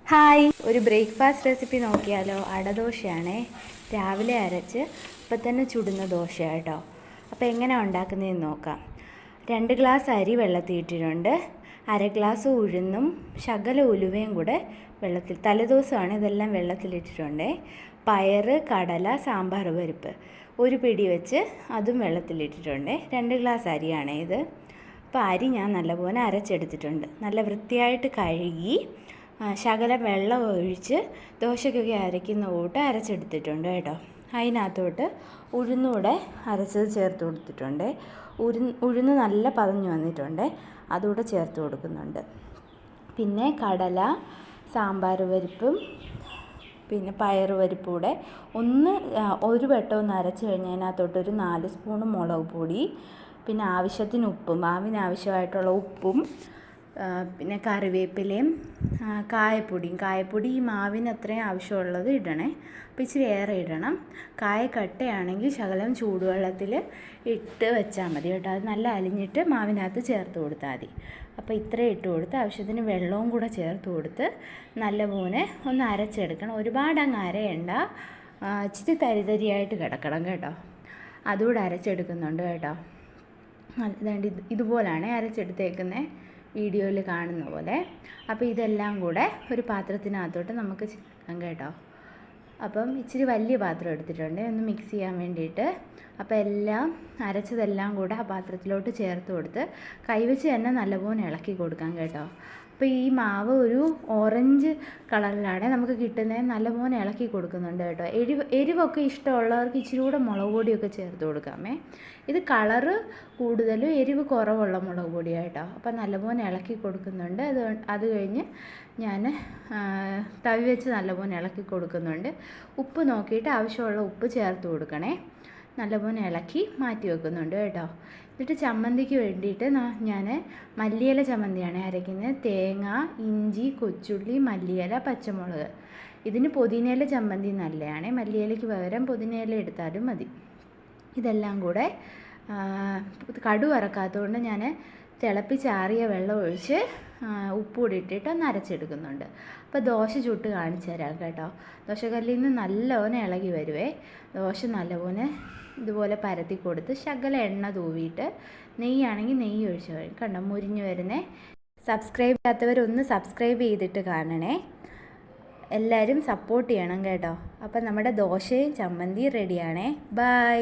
Hi, ഒരു breakfast recipe നോക്കിയാലോ? അടദോശയാണേ. രാവിലെ അരച്ച് ഇപ്പം തന്നെ ചുടുന്ന ദോശ കേട്ടോ. അപ്പോൾ എങ്ങനെയാണ് ഉണ്ടാക്കുന്നതെന്ന് നോക്കാം. 2 ഗ്ലാസ് അരി വെള്ളത്തിൽ ഇട്ടിട്ടുണ്ട്. 1/2 ഗ്ലാസ് ഉഴുന്നും ശകല ഉലുവയും കൂടെ വെള്ളത്തിൽ, തലേദിവസമാണ് ഇതെല്ലാം വെള്ളത്തിലിട്ടിട്ടുണ്ട്. പയറ്, കടല, സാമ്പാർ പരിപ്പ് ഒരു പിടി വെച്ച് അതും വെള്ളത്തിലിട്ടിട്ടുണ്ട്. 2 ഗ്ലാസ് അരിയാണേ ഇത്. അപ്പോൾ അരി ഞാൻ നല്ലപോലെ അരച്ചെടുത്തിട്ടുണ്ട്. നല്ല വൃത്തിയായിട്ട് കഴുകി ശകലം വെള്ളം ഒഴിച്ച് ദോശയ്ക്കൊക്കെ അരയ്ക്കുന്ന കൂട്ട് അരച്ചെടുത്തിട്ടുണ്ട് കേട്ടോ. അതിനകത്തോട്ട് ഉഴുന്നൂടെ അരച്ചത് ചേർത്ത് കൊടുത്തിട്ടുണ്ട്. ഉഴുന്ന് നല്ല പതഞ്ഞ് വന്നിട്ടുണ്ട്, അതുകൂടെ ചേർത്ത് കൊടുക്കുന്നുണ്ട്. പിന്നെ കടല, സാമ്പാർ പരിപ്പും പിന്നെ പയറ് പരിപ്പും കൂടെ ഒരു വട്ടം ഒന്ന് അരച്ച് കഴിഞ്ഞ് അതിനകത്തോട്ടൊരു 4 സ്പൂൺ മുളക് പൊടി, പിന്നെ ആവശ്യത്തിന് ഉപ്പും, മാവിന് ആവശ്യമായിട്ടുള്ള ഉപ്പും, പിന്നെ കറിവേപ്പിലയും കായപ്പൊടി ഈ മാവിന് അത്രയും ആവശ്യമുള്ളത് ഇടണേ. അപ്പോൾ ഇച്ചിരി ഏറെ ഇടണം. കട്ടയാണെങ്കിൽ ശകലം ചൂടുവെള്ളത്തിൽ ഇട്ട് വെച്ചാൽ മതി കേട്ടോ. അത് നല്ല അലിഞ്ഞിട്ട് മാവിനകത്ത് ചേർത്ത് കൊടുത്താൽ മതി. അപ്പോൾ ഇത്രയും ഇട്ട് കൊടുത്ത് ആവശ്യത്തിന് വെള്ളവും കൂടെ ചേർത്ത് കൊടുത്ത് നല്ലപോലെ ഒന്ന് അരച്ചെടുക്കണം. ഒരുപാട് അങ്ങ് അരയണ്ട, ഇച്ചിരി തരിതരിയായിട്ട് കിടക്കണം കേട്ടോ. അതുകൂടെ അരച്ചെടുക്കുന്നുണ്ട് കേട്ടോ. അതുകൊണ്ട് ഇതുപോലാണ് അരച്ചെടുത്തേക്കുന്നത്, വീഡിയോയിൽ കാണുന്ന പോലെ. അപ്പോൾ ഇതെല്ലാം കൂടെ ഒരു പാത്രത്തിനകത്തോട്ട് നമുക്ക് ചേർക്കാം കേട്ടോ. അപ്പം ഇച്ചിരി വലിയ പാത്രം എടുത്തിട്ടുണ്ട് ഒന്ന് മിക്സ് ചെയ്യാൻ വേണ്ടിയിട്ട്. അപ്പോൾ എല്ലാം അരച്ചതെല്ലാം കൂടെ ആ പാത്രത്തിലോട്ട് ചേർത്ത് കൊടുത്ത് കൈവച്ച് തന്നെ നല്ലപോലെ ഇളക്കി കൊടുക്കാം കേട്ടോ. അപ്പോൾ ഈ മാവ് ഒരു ഓറഞ്ച് കളറിലാണ് നമുക്ക് കിട്ടുന്നത്. നല്ലപോലെ ഇളക്കി കൊടുക്കുന്നുണ്ട് കേട്ടോ. എരിവൊക്കെ ഇഷ്ടമുള്ളവർക്ക് ഇച്ചിരി കൂടെ മുളക് പൊടിയൊക്കെ ചേർത്ത് കൊടുക്കാമേ. ഇത് കളറ് കൂടുതലും എരിവ് കുറവുള്ള മുളക് പൊടിയായിട്ടോ. അപ്പോൾ നല്ലപോലെ ഇളക്കി കൊടുക്കുന്നുണ്ട്. അത് കഴിഞ്ഞ് ഞാൻ തവി വെച്ച് നല്ലപോലെ ഇളക്കി കൊടുക്കുന്നുണ്ട്. ഉപ്പ് നോക്കിയിട്ട് ആവശ്യമുള്ള ഉപ്പ് ചേർത്ത് കൊടുക്കണേ. നല്ലപോലെ ഇളക്കി മാറ്റി വെക്കുന്നുണ്ട് കേട്ടോ. എന്നിട്ട് ചമ്മന്തിക്ക് വേണ്ടിയിട്ട് ഞാൻ മല്ലിയില ചമ്മന്തിയാണ് അരയ്ക്കുന്നത്. തേങ്ങ, ഇഞ്ചി, കൊച്ചുള്ളി, മല്ലിയില, പച്ചമുളക്. ഇതിന് പുതിനയില ചമ്മന്തി നല്ലതാണ്. മല്ലിയിലയ്ക്ക് പകരം പുതിനയില എടുത്താലും മതി. ഇതെല്ലാം കൂടെ കടു വറക്കാത്തതുകൊണ്ട് ഞാൻ തിളപ്പിച്ചാറിയ വെള്ളം ഒഴിച്ച് ഉപ്പ് കൂടി ഇട്ടിട്ട് ഒന്ന് അരച്ചെടുക്കുന്നുണ്ട്. അപ്പോൾ ദോശ ചുട്ട് കാണിച്ചു തരാം കേട്ടോ. ദോശക്കല്ലിൽ നിന്ന് നല്ലപോലെ ഇളകി വരുവേ. ദോശ നല്ലപോലെ ഇതുപോലെ പരത്തി കൊടുത്ത് ശകല എണ്ണ തൂവിയിട്ട്, നെയ്യാണെങ്കിൽ നെയ്യ് ഒഴിച്ച് കണ്ടോ മുരിഞ്ഞ് വരുന്നേ. സബ്സ്ക്രൈബ് ചെയ്യാത്തവരൊന്ന് സബ്സ്ക്രൈബ് ചെയ്തിട്ട് കാണണേ. എല്ലാവരും സപ്പോർട്ട് ചെയ്യണം കേട്ടോ. അപ്പം നമ്മുടെ ദോശയും ചമ്മന്തിയും റെഡിയാണേ. ബൈ.